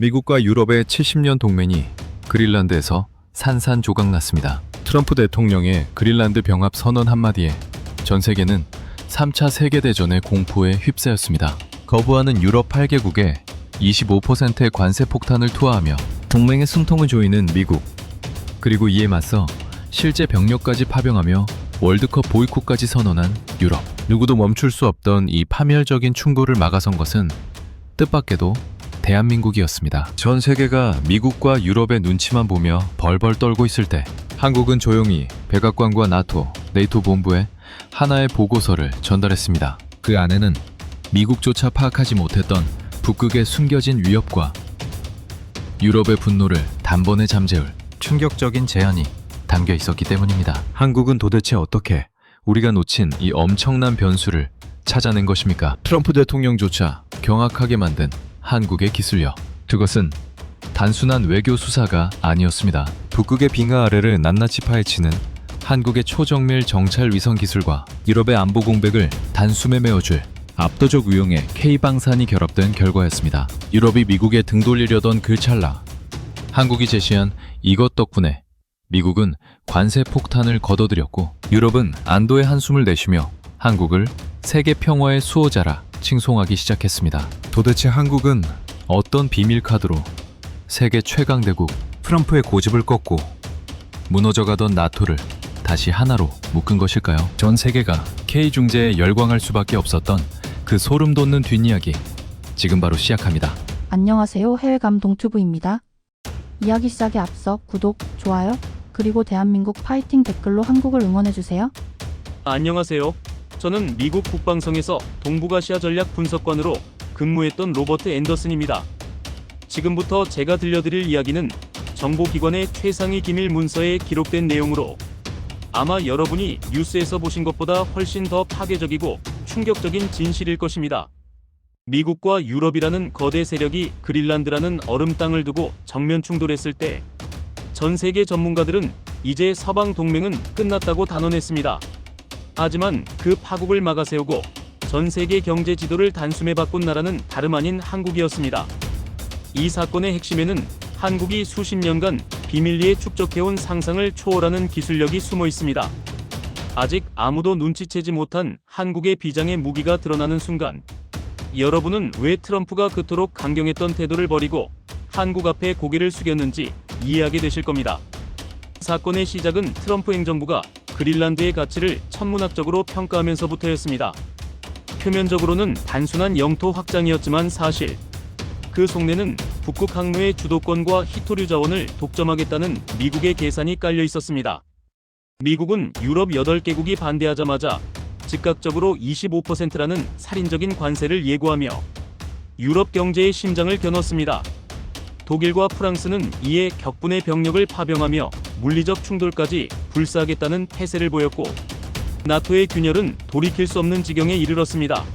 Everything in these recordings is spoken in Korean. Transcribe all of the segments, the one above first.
미국과 유럽의 70년 동맹이 그린란드에서 산산조각 났습니다. 트럼프 대통령의 그린란드 병합 선언 한마디에 전 세계는 3차 세계대전의 공포에 휩싸였습니다. 거부하는 유럽 8개국에 25%의 관세 폭탄을 투하하며 동맹의 숨통을 조이는 미국, 그리고 이에 맞서 실제 병력까지 파병하며 월드컵 보이콧까지 선언한 유럽. 누구도 멈출 수 없던 이 파멸적인 충돌을 막아선 것은 뜻밖에도 대한민국이었습니다. 전 세계가 미국과 유럽의 눈치만 보며 벌벌 떨고 있을 때 한국은 조용히 백악관과 나토, 네이토 본부에 하나의 보고서를 전달했습니다. 그 안에는 미국조차 파악하지 못했던 북극의 숨겨진 위협과 유럽의 분노를 단번에 잠재울 충격적인 제안이 담겨 있었기 때문입니다. 한국은 도대체 어떻게 우리가 놓친 이 엄청난 변수를 찾아낸 것입니까? 트럼프 대통령조차 경악하게 만든 한국의 기술력. 그것은 단순한 외교 수사가 아니었습니다. 북극의 빙하 아래를 낱낱이 파헤치는 한국의 초정밀 정찰 위성 기술과 유럽의 안보 공백을 단숨에 메워줄 압도적 위용의 K방산이 결합된 결과였습니다. 유럽이 미국에 등 돌리려던 그 찰나, 한국이 제시한 이것 덕분에 미국은 관세 폭탄을 거둬들였고 유럽은 안도의 한숨을 내쉬며 한국을 세계 평화의 수호자라 칭송하기 시작했습니다. 도대체 한국은 어떤 비밀 카드로 세계 최강대국 트럼프의 고집을 꺾고 무너져가던 나토를 다시 하나로 묶은 것일까요? 전 세계가 K중재에 열광할 수밖에 없었던 그 소름 돋는 뒷이야기, 지금 바로 시작합니다. 안녕하세요. 해외감동튜브입니다. 이야기 시작에 앞서 구독, 좋아요, 그리고 대한민국 파이팅 댓글로 한국을 응원해주세요. 안녕하세요. 저는 미국 국방성에서 동북아시아 전략 분석관으로 근무했던 로버트 앤더슨입니다. 지금부터 제가 들려드릴 이야기는 정보기관의 최상위 기밀 문서에 기록된 내용으로 아마 여러분이 뉴스에서 보신 것보다 훨씬 더 파괴적이고 충격적인 진실일 것입니다. 미국과 유럽이라는 거대 세력이 그린란드라는 얼음 땅을 두고 정면 충돌했을 때 전 세계 전문가들은 이제 서방 동맹은 끝났다고 단언했습니다. 하지만 그 파국을 막아세우고 전 세계 경제 지도를 단숨에 바꾼 나라는 다름 아닌 한국이었습니다. 이 사건의 핵심에는 한국이 수십 년간 비밀리에 축적해온 상상을 초월하는 기술력이 숨어 있습니다. 아직 아무도 눈치채지 못한 한국의 비장의 무기가 드러나는 순간, 여러분은 왜 트럼프가 그토록 강경했던 태도를 버리고 한국 앞에 고개를 숙였는지 이해하게 되실 겁니다. 사건의 시작은 트럼프 행정부가 그린란드의 가치를 천문학적으로 평가하면서부터였습니다. 표면적으로는 단순한 영토 확장이었지만 사실 그 속내는 북극 항로의 주도권과 히토류 자원을 독점하겠다는 미국의 계산이 깔려 있었습니다. 미국은 유럽 8개국이 반대하자마자 즉각적으로 25%라는 살인적인 관세를 예고하며 유럽 경제의 심장을 겨눴습니다. 독일과 프랑스는 이에 격분의 병력을 파병하며 물리적 충돌까지 불사하겠다는 태세를 보였고 나토의 균열은 돌이킬 수 없는 지경에 이르렀습니다.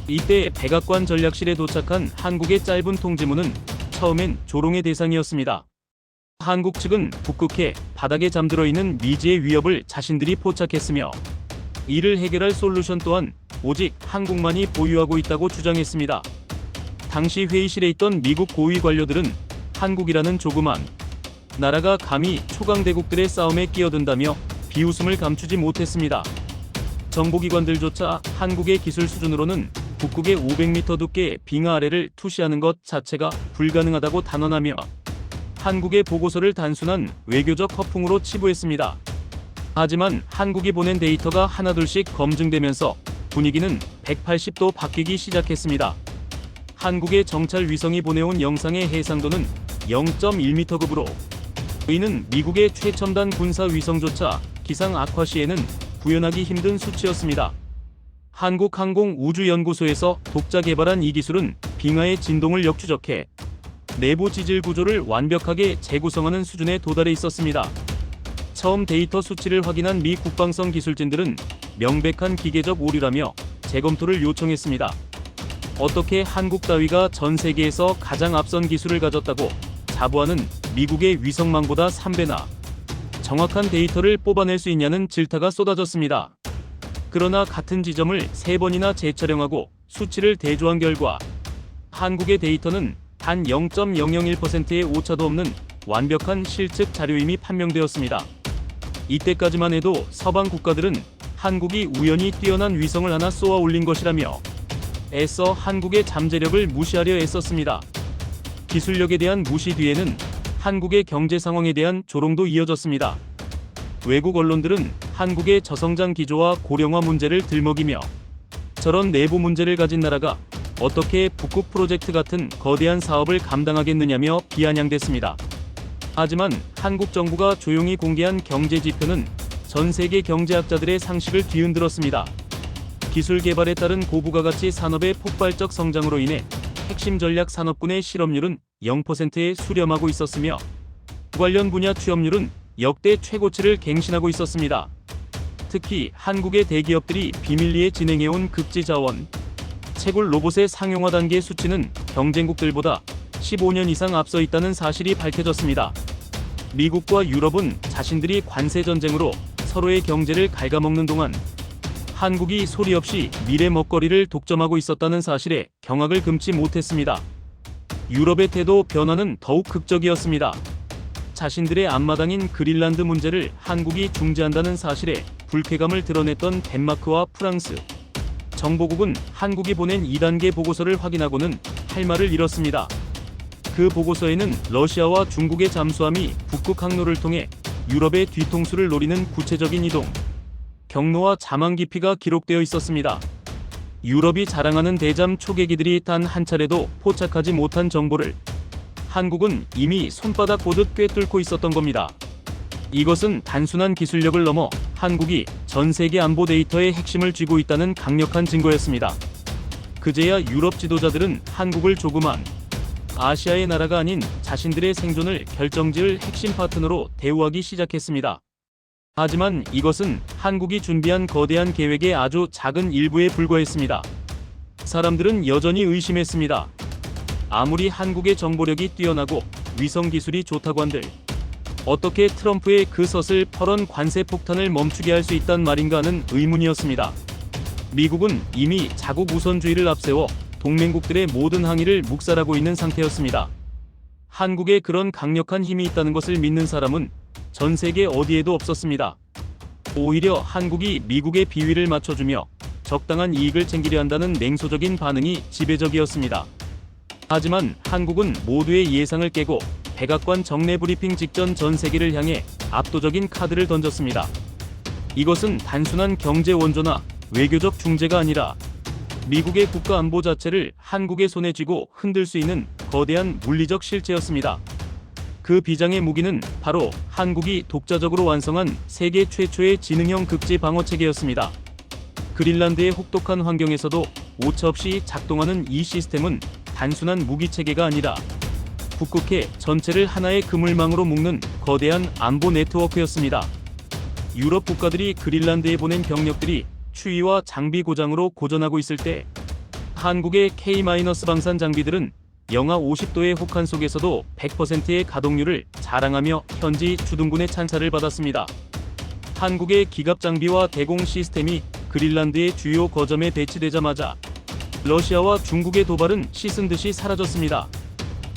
이때 백악관 전략실에 도착한 한국의 짧은 통지문은 처음엔 조롱의 대상이었습니다. 한국 측은 북극해 바닥에 잠들어 있는 미지의 위협을 자신들이 포착했으며 이를 해결할 솔루션 또한 오직 한국만이 보유하고 있다고 주장했습니다. 당시 회의실에 있던 미국 고위 관료들은 한국이라는 조그만 나라가 감히 초강대국들의 싸움에 끼어든다며 비웃음을 감추지 못했습니다. 정보기관들조차 한국의 기술 수준으로는 북극의 500m 두께의 빙하 아래를 투시하는 것 자체가 불가능하다고 단언하며 한국의 보고서를 단순한 외교적 허풍으로 치부했습니다. 하지만 한국이 보낸 데이터가 하나둘씩 검증되면서 분위기는 180도 바뀌기 시작했습니다. 한국의 정찰 위성이 보내온 영상의 해상도는 0.1m급으로 이는 미국의 최첨단 군사 위성조차 기상 악화 시에는 구현하기 힘든 수치였습니다. 한국항공우주연구소에서 독자 개발한 이 기술은 빙하의 진동을 역추적해 내부 지질 구조를 완벽하게 재구성하는 수준에 도달해 있었습니다. 처음 데이터 수치를 확인한 미 국방성 기술진들은 명백한 기계적 오류라며 재검토를 요청했습니다. 어떻게 한국 따위가 전 세계에서 가장 앞선 기술을 가졌다고 자부하는 미국의 위성망보다 3배나 정확한 데이터를 뽑아낼 수 있냐는 질타가 쏟아졌습니다. 그러나 같은 지점을 3번이나 재촬영하고 수치를 대조한 결과 한국의 데이터는 단 0.001%의 오차도 없는 완벽한 실측 자료임이 판명되었습니다. 이때까지만 해도 서방 국가들은 한국이 우연히 뛰어난 위성을 하나 쏘아 올린 것이라며 애써 한국의 잠재력을 무시하려 애썼습니다. 기술력에 대한 무시 뒤에는 한국의 경제 상황에 대한 조롱도 이어졌습니다. 외국 언론들은 한국의 저성장 기조와 고령화 문제를 들먹이며 저런 내부 문제를 가진 나라가 어떻게 북극 프로젝트 같은 거대한 사업을 감당하겠느냐며 비아냥댔습니다. 하지만 한국 정부가 조용히 공개한 경제 지표는 전 세계 경제학자들의 상식을 뒤흔들었습니다. 기술 개발에 따른 고부가 가치 산업의 폭발적 성장으로 인해 핵심 전략 산업군의 실업률은 0%에 수렴하고 있었으며 관련 분야 취업률은 역대 최고치를 갱신하고 있었습니다. 특히 한국의 대기업들이 비밀리에 진행해온 극지자원, 채굴 로봇의 상용화 단계 수치는 경쟁국들보다 15년 이상 앞서 있다는 사실이 밝혀졌습니다. 미국과 유럽은 자신들이 관세 전쟁으로 서로의 경제를 갉아먹는 동안 한국이 소리 없이 미래 먹거리를 독점하고 있었다는 사실에 경악을 금치 못했습니다. 유럽의 태도 변화는 더욱 극적이었습니다. 자신들의 앞마당인 그린란드 문제를 한국이 중재한다는 사실에 불쾌감을 드러냈던 덴마크와 프랑스. 정보국은 한국이 보낸 2단계 보고서를 확인하고는 할 말을 잃었습니다. 그 보고서에는 러시아와 중국의 잠수함이 북극 항로를 통해 유럽의 뒤통수를 노리는 구체적인 이동, 경로와 자망 깊이가 기록되어 있었습니다. 유럽이 자랑하는 대잠 초계기들이 단 한 차례도 포착하지 못한 정보를 한국은 이미 손바닥 보듯 꿰뚫고 있었던 겁니다. 이것은 단순한 기술력을 넘어 한국이 전 세계 안보 데이터의 핵심을 쥐고 있다는 강력한 증거였습니다. 그제야 유럽 지도자들은 한국을 조그만 아시아의 나라가 아닌 자신들의 생존을 결정지을 핵심 파트너로 대우하기 시작했습니다. 하지만 이것은 한국이 준비한 거대한 계획의 아주 작은 일부에 불과했습니다. 사람들은 여전히 의심했습니다. 아무리 한국의 정보력이 뛰어나고 위성 기술이 좋다고 한들 어떻게 트럼프의 그 서슬퍼런 관세 폭탄을 멈추게 할 수 있단 말인가 하는 의문이었습니다. 미국은 이미 자국 우선주의를 앞세워 동맹국들의 모든 항의를 묵살하고 있는 상태였습니다. 한국에 그런 강력한 힘이 있다는 것을 믿는 사람은 전 세계 어디에도 없었습니다. 오히려 한국이 미국의 비위를 맞춰주며 적당한 이익을 챙기려 한다는 냉소적인 반응이 지배적이었습니다. 하지만 한국은 모두의 예상을 깨고 백악관 정례 브리핑 직전 전 세계를 향해 압도적인 카드를 던졌습니다. 이것은 단순한 경제 원조나 외교적 중재가 아니라 미국의 국가 안보 자체를 한국의 손에 쥐고 흔들 수 있는 거대한 물리적 실체였습니다. 그 비장의 무기는 바로 한국이 독자적으로 완성한 세계 최초의 지능형 극지 방어 체계였습니다. 그린란드의 혹독한 환경에서도 오차없이 작동하는 이 시스템은 단순한 무기 체계가 아니라 북극해 전체를 하나의 그물망으로 묶는 거대한 안보 네트워크였습니다. 유럽 국가들이 그린란드에 보낸 병력들이 추위와 장비 고장으로 고전하고 있을 때 한국의 K- 방산 장비들은 영하 50도의 혹한 속에서도 100%의 가동률을 자랑하며 현지 주둔군의 찬사를 받았습니다. 한국의 기갑 장비와 대공 시스템이 그린란드의 주요 거점에 배치되자마자 러시아와 중국의 도발은 씻은 듯이 사라졌습니다.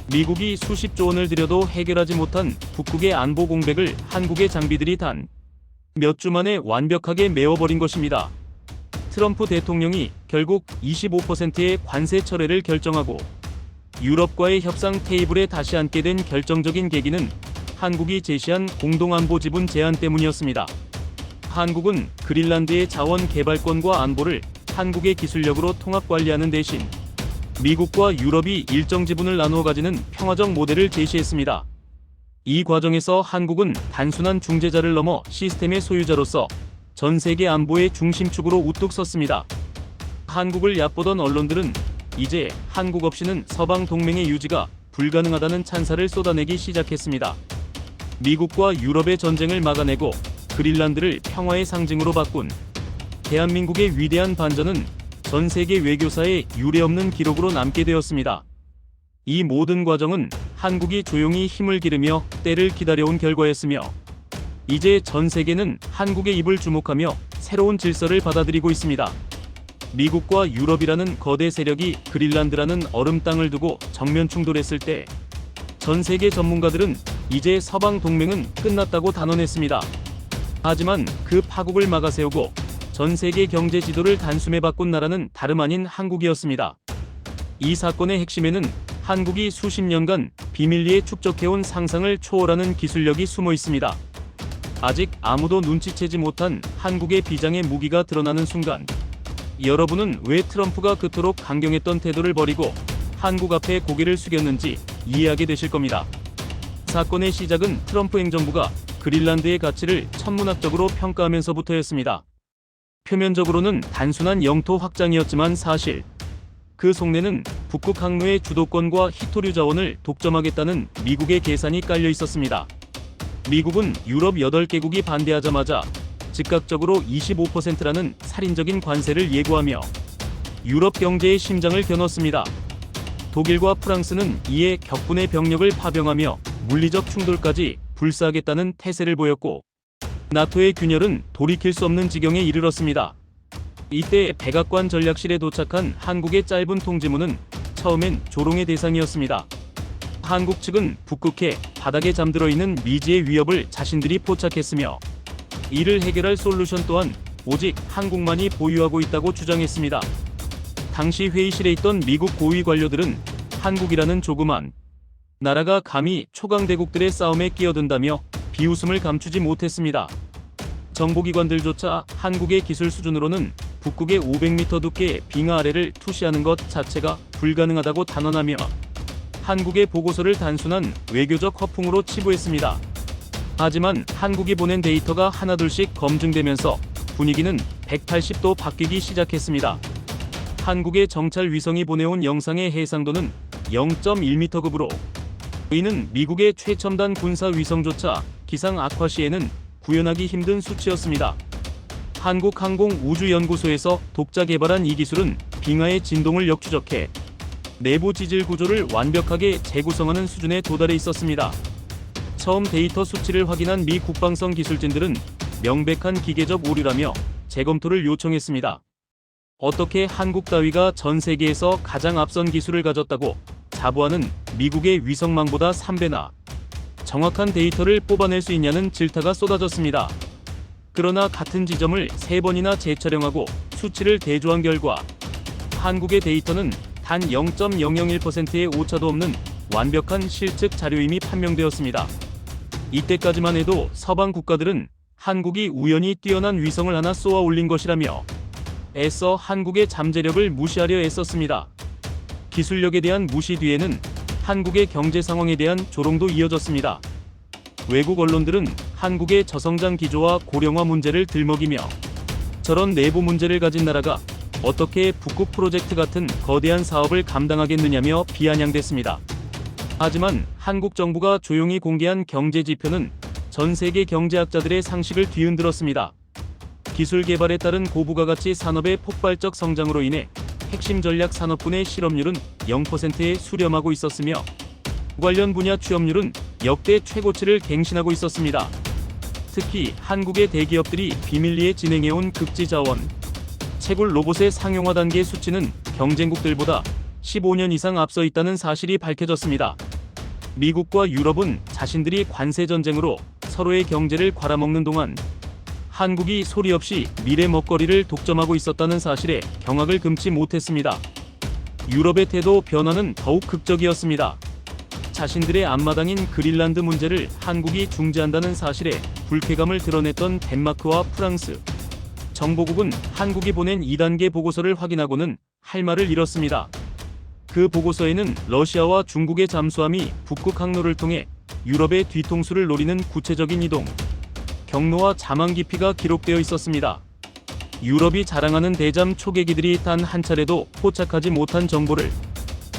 미국이 수십조 원을 들여도 해결하지 못한 북극의 안보 공백을 한국의 장비들이 단 몇 주 만에 완벽하게 메워버린 것입니다. 트럼프 대통령이 결국 25%의 관세 철회를 결정하고 유럽과의 협상 테이블에 다시 앉게 된 결정적인 계기는 한국이 제시한 공동안보 지분 제한 때문이었습니다. 한국은 그린란드의 자원 개발권과 안보를 한국의 기술력으로 통합 관리하는 대신 미국과 유럽이 일정 지분을 나누어 가지는 평화적 모델을 제시했습니다. 이 과정에서 한국은 단순한 중재자를 넘어 시스템의 소유자로서 전 세계 안보의 중심축으로 우뚝 섰습니다. 한국을 얕보던 언론들은 이제 한국 없이는 서방 동맹의 유지가 불가능하다는 찬사를 쏟아내기 시작했습니다. 미국과 유럽의 전쟁을 막아내고 그린란드를 평화의 상징으로 바꾼 대한민국의 위대한 반전은 전 세계 외교사에 유례없는 기록으로 남게 되었습니다. 이 모든 과정은 한국이 조용히 힘을 기르며 때를 기다려온 결과였으며 이제 전 세계는 한국의 입을 주목하며 새로운 질서를 받아들이고 있습니다. 미국과 유럽이라는 거대 세력이 그린란드라는 얼음 땅을 두고 정면 충돌했을 때 전 세계 전문가들은 이제 서방 동맹은 끝났다고 단언했습니다. 하지만 그 파국을 막아세우고 전 세계 경제 지도를 단숨에 바꾼 나라는 다름 아닌 한국이었습니다. 이 사건의 핵심에는 한국이 수십 년간 비밀리에 축적해온 상상을 초월하는 기술력이 숨어 있습니다. 아직 아무도 눈치채지 못한 한국의 비장의 무기가 드러나는 순간, 여러분은 왜 트럼프가 그토록 강경했던 태도를 버리고 한국 앞에 고개를 숙였는지 이해하게 되실 겁니다. 사건의 시작은 트럼프 행정부가 그린란드의 가치를 천문학적으로 평가하면서부터였습니다. 표면적으로는 단순한 영토 확장이었지만 사실 그 속내는 북극 항로의 주도권과 히토류 자원을 독점하겠다는 미국의 계산이 깔려 있었습니다. 미국은 유럽 8개국이 반대하자마자 즉각적으로 25%라는 살인적인 관세를 예고하며 유럽 경제의 심장을 겨눴습니다. 독일과 프랑스는 이에 격분의 병력을 파병하며 물리적 충돌까지 불사하겠다는 태세를 보였고, 나토의 균열은 돌이킬 수 없는 지경에 이르렀습니다. 이때 백악관 전략실에 도착한 한국의 짧은 통지문은 처음엔 조롱의 대상이었습니다. 한국 측은 북극해 바닥에 잠들어 있는 미지의 위협을 자신들이 포착했으며 이를 해결할 솔루션 또한 오직 한국만이 보유하고 있다고 주장했습니다. 당시 회의실에 있던 미국 고위 관료들은 한국이라는 조그만 나라가 감히 초강대국들의 싸움에 끼어든다며 비웃음을 감추지 못했습니다. 정보기관들조차 한국의 기술 수준으로는 북극의 500m 두께의 빙하 아래를 투시하는 것 자체가 불가능하다고 단언하며 한국의 보고서를 단순한 외교적 허풍으로 치부했습니다. 하지만 한국이 보낸 데이터가 하나둘씩 검증되면서 분위기는 180도 바뀌기 시작했습니다. 한국의 정찰 위성이 보내온 영상의 해상도는 0.1m급으로, 이는 미국의 최첨단 군사 위성조차 기상 악화 시에는 구현하기 힘든 수치였습니다. 한국항공우주연구소에서 독자 개발한 이 기술은 빙하의 진동을 역추적해 내부 지질 구조를 완벽하게 재구성하는 수준에 도달해 있었습니다. 처음 데이터 수치를 확인한 미 국방성 기술진들은 명백한 기계적 오류라며 재검토를 요청했습니다. 어떻게 한국 따위가 전 세계에서 가장 앞선 기술을 가졌다고 자부하는 미국의 위성망보다 3배나 정확한 데이터를 뽑아낼 수 있냐는 질타가 쏟아졌습니다. 그러나 같은 지점을 3번이나 재촬영하고 수치를 대조한 결과 한국의 데이터는 단 0.001%의 오차도 없는 완벽한 실측 자료임이 판명되었습니다. 이때까지만 해도 서방 국가들은 한국이 우연히 뛰어난 위성을 하나 쏘아 올린 것이라며 애써 한국의 잠재력을 무시하려 애썼습니다. 기술력에 대한 무시 뒤에는 한국의 경제 상황에 대한 조롱도 이어졌습니다. 외국 언론들은 한국의 저성장 기조와 고령화 문제를 들먹이며 저런 내부 문제를 가진 나라가 어떻게 북극 프로젝트 같은 거대한 사업을 감당하겠느냐며 비아냥댔습니다. 하지만 한국 정부가 조용히 공개한 경제 지표는 전 세계 경제학자들의 상식을 뒤흔들었습니다. 기술 개발에 따른 고부가 가치 산업의 폭발적 성장으로 인해 핵심 전략 산업군의 실업률은 0%에 수렴하고 있었으며 관련 분야 취업률은 역대 최고치를 갱신하고 있었습니다. 특히 한국의 대기업들이 비밀리에 진행해온 극지자원, 채굴 로봇의 상용화 단계 수치는 경쟁국들보다 15년 이상 앞서 있다는 사실이 밝혀졌습니다. 미국과 유럽은 자신들이 관세 전쟁으로 서로의 경제를 곯아먹는 동안 한국이 소리 없이 미래 먹거리를 독점하고 있었다는 사실에 경악을 금치 못했습니다. 유럽의 태도 변화는 더욱 극적이었습니다. 자신들의 앞마당인 그린란드 문제를 한국이 중재한다는 사실에 불쾌감을 드러냈던 덴마크와 프랑스 정보국은 한국이 보낸 2단계 보고서를 확인하고는 할 말을 잃었습니다. 그 보고서에는 러시아와 중국의 잠수함이 북극 항로를 통해 유럽의 뒤통수를 노리는 구체적인 이동, 경로와 자망 깊이가 기록되어 있었습니다. 유럽이 자랑하는 대잠 초계기들이 단 한 차례도 포착하지 못한 정보를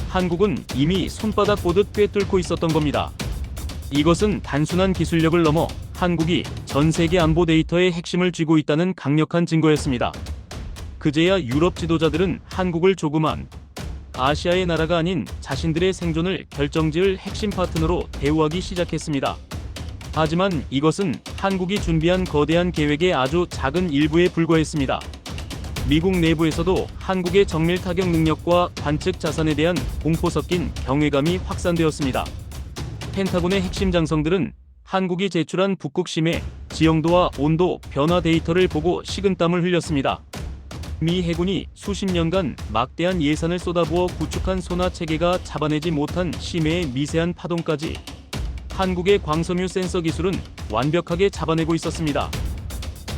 한국은 이미 손바닥 보듯 꿰뚫고 있었던 겁니다. 이것은 단순한 기술력을 넘어 한국이 전 세계 안보 데이터의 핵심을 쥐고 있다는 강력한 증거였습니다. 그제야 유럽 지도자들은 한국을 조그만 아시아의 나라가 아닌 자신들의 생존을 결정지을 핵심 파트너로 대우하기 시작했습니다. 하지만 이것은 한국이 준비한 거대한 계획의 아주 작은 일부에 불과했습니다. 미국 내부에서도 한국의 정밀 타격 능력과 관측 자산에 대한 공포 섞인 경외감이 확산되었습니다. 펜타곤의 핵심 장성들은 한국이 제출한 북극 심해, 지형도와 온도 변화 데이터를 보고 식은땀을 흘렸습니다. 미 해군이 수십 년간 막대한 예산을 쏟아부어 구축한 소나 체계가 잡아내지 못한 심해의 미세한 파동까지 한국의 광섬유 센서 기술은 완벽하게 잡아내고 있었습니다.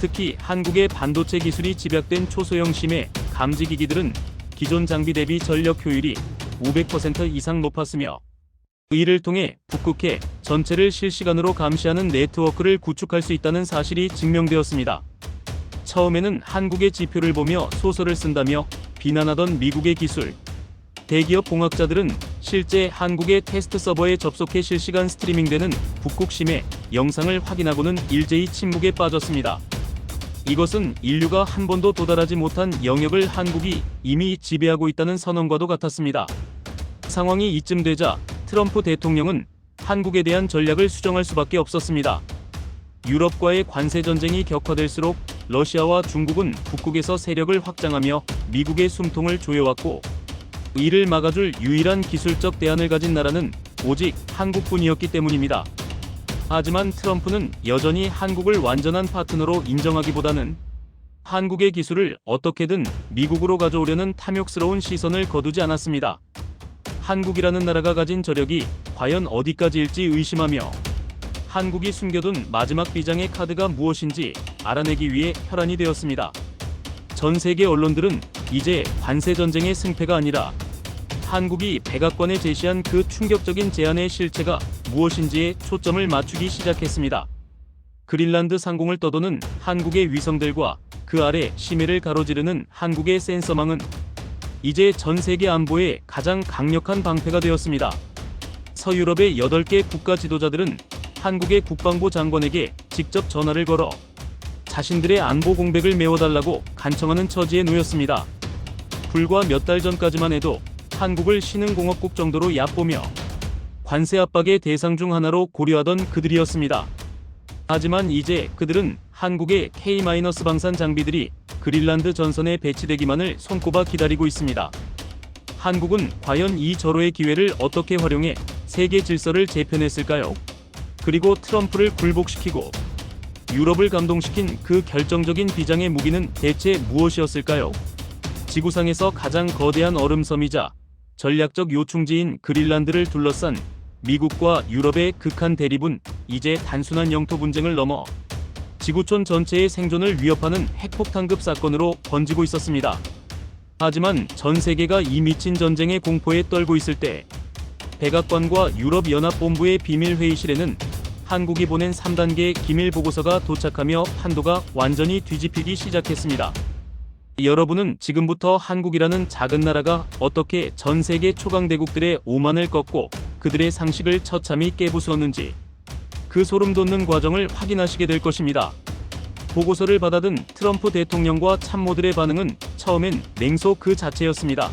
특히 한국의 반도체 기술이 집약된 초소형 심해 감지 기기들은 기존 장비 대비 전력 효율이 500% 이상 높았으며 이를 통해 북극해 전체를 실시간으로 감시하는 네트워크를 구축할 수 있다는 사실이 증명되었습니다. 처음에는 한국의 지표를 보며 소설을 쓴다며 비난하던 미국의 기술. 대기업 공학자들은 실제 한국의 테스트 서버에 접속해 실시간 스트리밍되는 북극 심해 영상을 확인하고는 일제히 침묵에 빠졌습니다. 이것은 인류가 한 번도 도달하지 못한 영역을 한국이 이미 지배하고 있다는 선언과도 같았습니다. 상황이 이쯤 되자 트럼프 대통령은 한국에 대한 전략을 수정할 수밖에 없었습니다. 유럽과의 관세 전쟁이 격화될수록 러시아와 중국은 북극에서 세력을 확장하며 미국의 숨통을 조여왔고 이를 막아줄 유일한 기술적 대안을 가진 나라는 오직 한국뿐이었기 때문입니다. 하지만 트럼프는 여전히 한국을 완전한 파트너로 인정하기보다는 한국의 기술을 어떻게든 미국으로 가져오려는 탐욕스러운 시선을 거두지 않았습니다. 한국이라는 나라가 가진 저력이 과연 어디까지일지 의심하며 한국이 숨겨둔 마지막 비장의 카드가 무엇인지 알아내기 위해 혈안이 되었습니다. 전 세계 언론들은 이제 관세 전쟁의 승패가 아니라 한국이 백악관에 제시한 그 충격적인 제안의 실체가 무엇인지에 초점을 맞추기 시작했습니다. 그린란드 상공을 떠도는 한국의 위성들과 그 아래 심해를 가로지르는 한국의 센서망은 이제 전 세계 안보의 가장 강력한 방패가 되었습니다. 서유럽의 8개 국가 지도자들은 한국의 국방부 장관에게 직접 전화를 걸어 자신들의 안보 공백을 메워달라고 간청하는 처지에 놓였습니다. 불과 몇 달 전까지만 해도 한국을 신흥공업국 정도로 얕보며 관세 압박의 대상 중 하나로 고려하던 그들이었습니다. 하지만 이제 그들은 한국의 K-방산 장비들이 그린란드 전선에 배치되기만을 손꼽아 기다리고 있습니다. 한국은 과연 이 절호의 기회를 어떻게 활용해 세계 질서를 재편했을까요? 그리고 트럼프를 굴복시키고 유럽을 감동시킨 그 결정적인 비장의 무기는 대체 무엇이었을까요? 지구상에서 가장 거대한 얼음섬이자 전략적 요충지인 그린란드를 둘러싼 미국과 유럽의 극한 대립은 이제 단순한 영토 분쟁을 넘어 지구촌 전체의 생존을 위협하는 핵폭탄급 사건으로 번지고 있었습니다. 하지만 전 세계가 이 미친 전쟁의 공포에 떨고 있을 때 백악관과 유럽연합본부의 비밀회의실에는 한국이 보낸 3단계 기밀 보고서가 도착하며 판도가 완전히 뒤집히기 시작했습니다. 여러분은 지금부터 한국이라는 작은 나라가 어떻게 전 세계 초강대국들의 오만을 꺾고 그들의 상식을 처참히 깨부수었는지 그 소름돋는 과정을 확인하시게 될 것입니다. 보고서를 받아든 트럼프 대통령과 참모들의 반응은 처음엔 냉소 그 자체였습니다.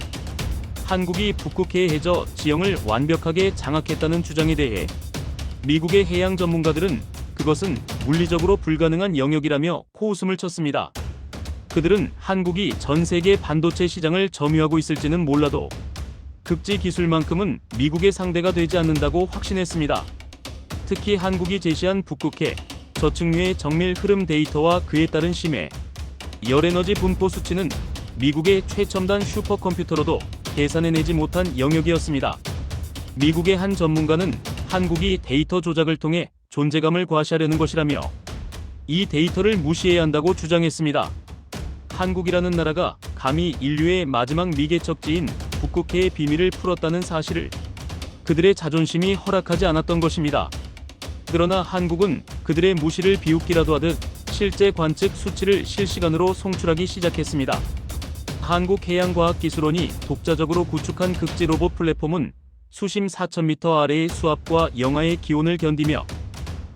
한국이 북극해의 해저 지형을 완벽하게 장악했다는 주장에 대해 미국의 해양 전문가들은 그것은 물리적으로 불가능한 영역이라며 코웃음을 쳤습니다. 그들은 한국이 전 세계 반도체 시장을 점유하고 있을지는 몰라도 극지 기술만큼은 미국의 상대가 되지 않는다고 확신했습니다. 특히 한국이 제시한 북극해 저층류의 정밀 흐름 데이터와 그에 따른 심해, 열에너지 분포 수치는 미국의 최첨단 슈퍼컴퓨터로도 계산해내지 못한 영역이었습니다. 미국의 한 전문가는 한국이 데이터 조작을 통해 존재감을 과시하려는 것이라며 이 데이터를 무시해야 한다고 주장했습니다. 한국이라는 나라가 감히 인류의 마지막 미개척지인 북극해의 비밀을 풀었다는 사실을 그들의 자존심이 허락하지 않았던 것입니다. 그러나 한국은 그들의 무시를 비웃기라도 하듯 실제 관측 수치를 실시간으로 송출하기 시작했습니다. 한국해양과학기술원이 독자적으로 구축한 극지 로봇 플랫폼은 수심 4,000m 아래의 수압과 영하의 기온을 견디며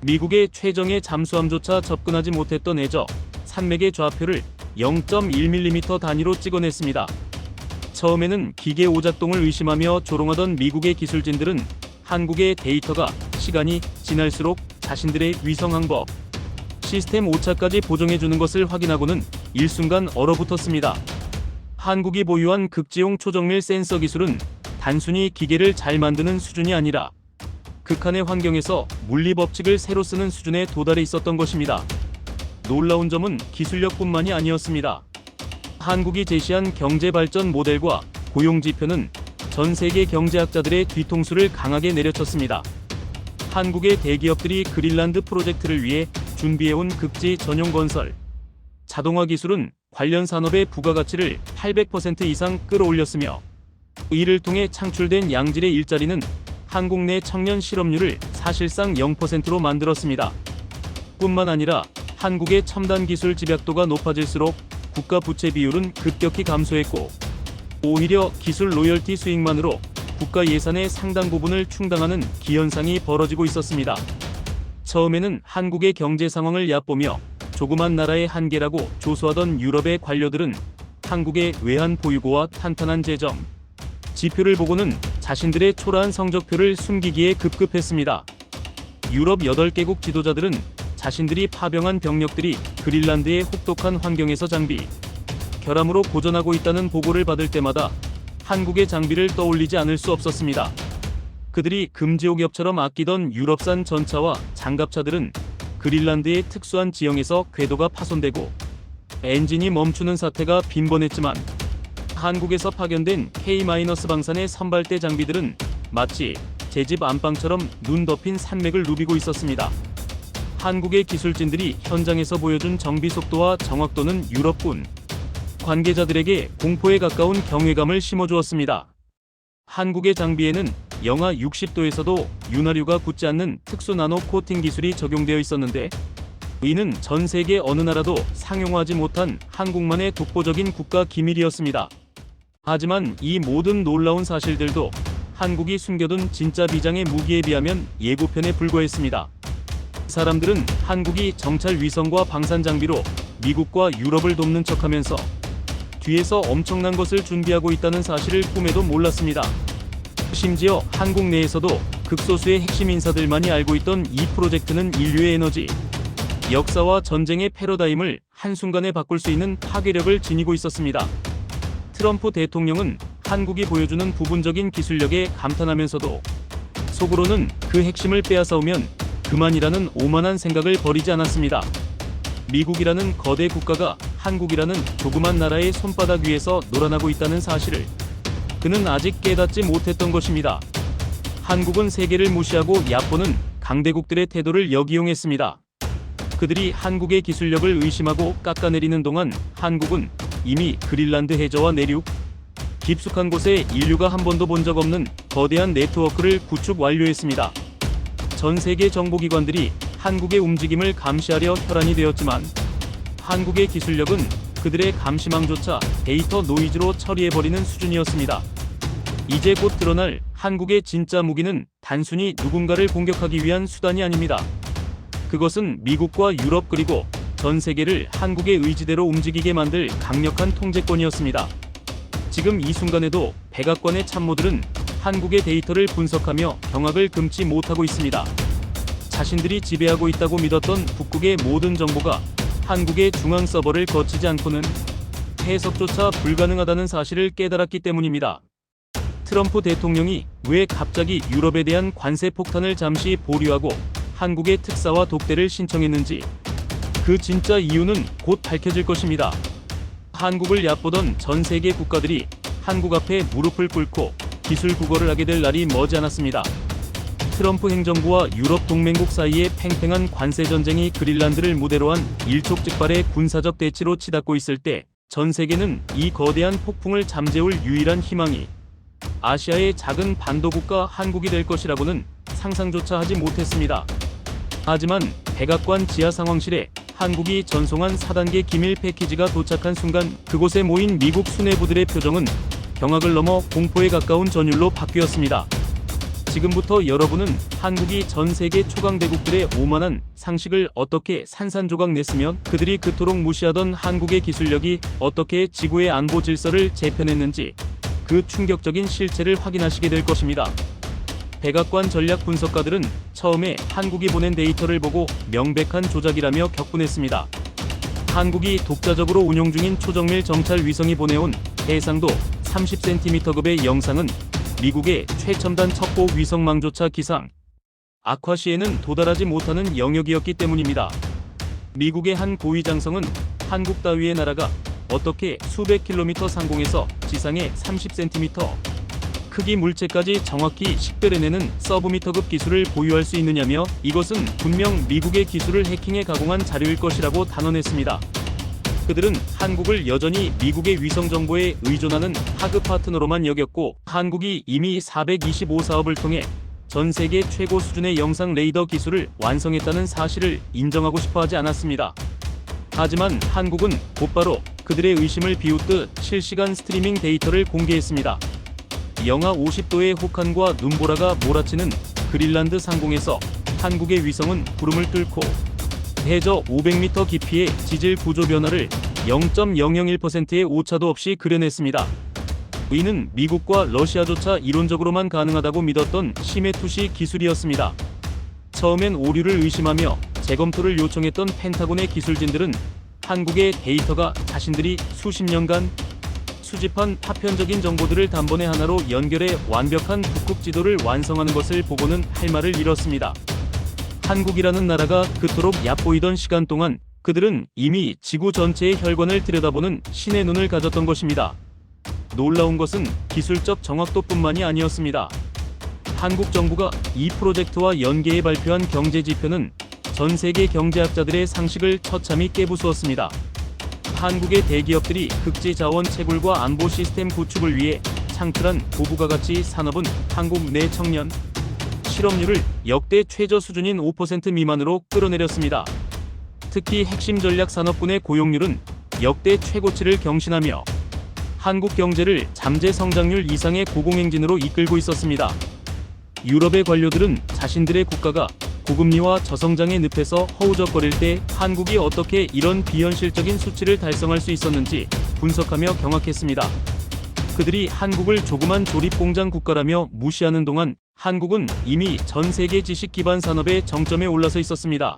미국의 최정예 잠수함조차 접근하지 못했던 해저 산맥의 좌표를 0.1mm 단위로 찍어냈습니다. 처음에는 기계 오작동을 의심하며 조롱하던 미국의 기술진들은 한국의 데이터가 시간이 지날수록 자신들의 위성 항법 시스템 오차까지 보정해주는 것을 확인하고는 일순간 얼어붙었습니다. 한국이 보유한 극지용 초정밀 센서 기술은 단순히 기계를 잘 만드는 수준이 아니라 극한의 환경에서 물리 법칙을 새로 쓰는 수준에 도달해 있었던 것입니다. 놀라운 점은 기술력뿐만이 아니었습니다. 한국이 제시한 경제 발전 모델과 고용 지표는 전 세계 경제학자들의 뒤통수를 강하게 내려쳤습니다. 한국의 대기업들이 그린란드 프로젝트를 위해 준비해온 극지 전용 건설, 자동화 기술은 관련 산업의 부가가치를 800% 이상 끌어올렸으며 이를 통해 창출된 양질의 일자리는 한국 내 청년 실업률을 사실상 0%로 만들었습니다. 뿐만 아니라 한국의 첨단 기술 집약도가 높아질수록 국가 부채 비율은 급격히 감소했고 오히려 기술 로열티 수익만으로 국가 예산의 상당 부분을 충당하는 기현상이 벌어지고 있었습니다. 처음에는 한국의 경제 상황을 얕보며 조그만 나라의 한계라고 조소하던 유럽의 관료들은 한국의 외환 보유고와 탄탄한 재정, 지표를 보고는 자신들의 초라한 성적표를 숨기기에 급급했습니다. 유럽 8개국 지도자들은 자신들이 파병한 병력들이 그린란드의 혹독한 환경에서 장비, 결함으로 고전하고 있다는 보고를 받을 때마다 한국의 장비를 떠올리지 않을 수 없었습니다. 그들이 금지옥엽처럼 아끼던 유럽산 전차와 장갑차들은 그린란드의 특수한 지형에서 궤도가 파손되고 엔진이 멈추는 사태가 빈번했지만 한국에서 파견된 K-방산의 선발대 장비들은 마치 제 집 안방처럼 눈 덮인 산맥을 누비고 있었습니다. 한국의 기술진들이 현장에서 보여준 정비 속도와 정확도는 유럽군 관계자들에게 공포에 가까운 경외감을 심어주었습니다. 한국의 장비에는 영하 60도에서도 윤활유가 굳지 않는 특수 나노 코팅 기술이 적용되어 있었는데 이는 전 세계 어느 나라도 상용화하지 못한 한국만의 독보적인 국가 기밀이었습니다. 하지만 이 모든 놀라운 사실들도 한국이 숨겨둔 진짜 비장의 무기에 비하면 예고편에 불과했습니다. 사람들은 한국이 정찰 위성과 방산 장비로 미국과 유럽을 돕는 척하면서 뒤에서 엄청난 것을 준비하고 있다는 사실을 꿈에도 몰랐습니다. 심지어 한국 내에서도 극소수의 핵심 인사들만이 알고 있던 이 프로젝트는 인류의 에너지, 역사와 전쟁의 패러다임을 한순간에 바꿀 수 있는 파괴력을 지니고 있었습니다. 트럼프 대통령은 한국이 보여주는 부분적인 기술력에 감탄하면서도 속으로는 그 핵심을 빼앗아오면 그만이라는 오만한 생각을 버리지 않았습니다. 미국이라는 거대 국가가 한국이라는 조그만 나라의 손바닥 위에서 놀아나고 있다는 사실을 그는 아직 깨닫지 못했던 것입니다. 한국은 세계를 무시하고 얕보는 강대국들의 태도를 역이용했습니다. 그들이 한국의 기술력을 의심하고 깎아내리는 동안 한국은 이미 그린란드 해저와 내륙, 깊숙한 곳에 인류가 한 번도 본 적 없는 거대한 네트워크를 구축 완료했습니다. 전 세계 정보기관들이 한국의 움직임을 감시하려 혈안이 되었지만 한국의 기술력은 그들의 감시망조차 데이터 노이즈로 처리해버리는 수준이었습니다. 이제 곧 드러날 한국의 진짜 무기는 단순히 누군가를 공격하기 위한 수단이 아닙니다. 그것은 미국과 유럽 그리고 전 세계를 한국의 의지대로 움직이게 만들 강력한 통제권이었습니다. 지금 이 순간에도 백악관의 참모들은 한국의 데이터를 분석하며 경악을 금치 못하고 있습니다. 자신들이 지배하고 있다고 믿었던 북극의 모든 정보가 한국의 중앙 서버를 거치지 않고는 해석조차 불가능하다는 사실을 깨달았기 때문입니다. 트럼프 대통령이 왜 갑자기 유럽에 대한 관세 폭탄을 잠시 보류하고 한국의 특사와 독대를 신청했는지 그 진짜 이유는 곧 밝혀질 것입니다. 한국을 얕보던 전 세계 국가들이 한국 앞에 무릎을 꿇고 기술 구걸을 하게 될 날이 머지않았습니다. 트럼프 행정부와 유럽 동맹국 사이의 팽팽한 관세 전쟁이 그린란드를 무대로 한 일촉즉발의 군사적 대치로 치닫고 있을 때 전 세계는 이 거대한 폭풍을 잠재울 유일한 희망이 아시아의 작은 반도국가 한국이 될 것이라고는 상상조차 하지 못했습니다. 하지만 백악관 지하 상황실에 한국이 전송한 4단계 기밀 패키지가 도착한 순간 그곳에 모인 미국 수뇌부들의 표정은 경악을 넘어 공포에 가까운 전율로 바뀌었습니다. 지금부터 여러분은 한국이 전 세계 초강대국들의 오만한 상식을 어떻게 산산조각 냈으며 그들이 그토록 무시하던 한국의 기술력이 어떻게 지구의 안보 질서를 재편했는지 그 충격적인 실체를 확인하시게 될 것입니다. 백악관 전략 분석가들은 처음에 한국이 보낸 데이터를 보고 명백한 조작이라며 격분했습니다. 한국이 독자적으로 운용 중인 초정밀 정찰 위성이 보내온 해상도 30cm급의 영상은 미국의 최첨단 첩보 위성망조차 기상 아쿠아시에는 도달하지 못하는 영역이었기 때문입니다. 미국의 한 고위장성은 한국 따위의 나라가 어떻게 수백 킬로미터 상공에서 지상의 30cm 크기 물체까지 정확히 식별해내는 서브미터급 기술을 보유할 수 있느냐며 이것은 분명 미국의 기술을 해킹해 가공한 자료일 것이라고 단언했습니다. 그들은 한국을 여전히 미국의 위성 정보에 의존하는 하급 파트너로만 여겼고 한국이 이미 425사업을 통해 전 세계 최고 수준의 영상 레이더 기술을 완성했다는 사실을 인정하고 싶어 하지 않았습니다. 하지만 한국은 곧바로 그들의 의심을 비웃듯 실시간 스트리밍 데이터를 공개했습니다. 영하 50도의 혹한과 눈보라가 몰아치는 그린란드 상공에서 한국의 위성은 구름을 뚫고 해저 500m 깊이의 지질 구조 변화를 0.001%의 오차도 없이 그려냈습니다. 이는 미국과 러시아조차 이론적으로만 가능하다고 믿었던 심해 투시 기술이었습니다. 처음엔 오류를 의심하며 재검토를 요청했던 펜타곤의 기술진들은 한국의 데이터가 자신들이 수십 년간 수집한 파편적인 정보들을 단번에 하나로 연결해 완벽한 북극 지도를 완성하는 것을 보고는 할 말을 잃었습니다. 한국이라는 나라가 그토록 얕보이던 시간 동안 그들은 이미 지구 전체의 혈관을 들여다보는 신의 눈을 가졌던 것입니다. 놀라운 것은 기술적 정확도뿐만이 아니었습니다. 한국 정부가 이 프로젝트와 연계해 발표한 경제 지표는 전 세계 경제학자들의 상식을 처참히 깨부수었습니다. 한국의 대기업들이 극지 자원 채굴과 안보 시스템 구축을 위해 창출한 고부가 가치 산업은 한국 내 청년 실업률을 역대 최저 수준인 5% 미만으로 끌어내렸습니다. 특히 핵심 전략 산업군의 고용률은 역대 최고치를 경신하며 한국 경제를 잠재 성장률 이상의 고공행진으로 이끌고 있었습니다. 유럽의 관료들은 자신들의 국가가 고금리와 저성장의 늪에서 허우적거릴 때 한국이 어떻게 이런 비현실적인 수치를 달성할 수 있었는지 분석하며 경악했습니다. 그들이 한국을 조그만 조립공장 국가라며 무시하는 동안 한국은 이미 전 세계 지식 기반 산업의 정점에 올라서 있었습니다.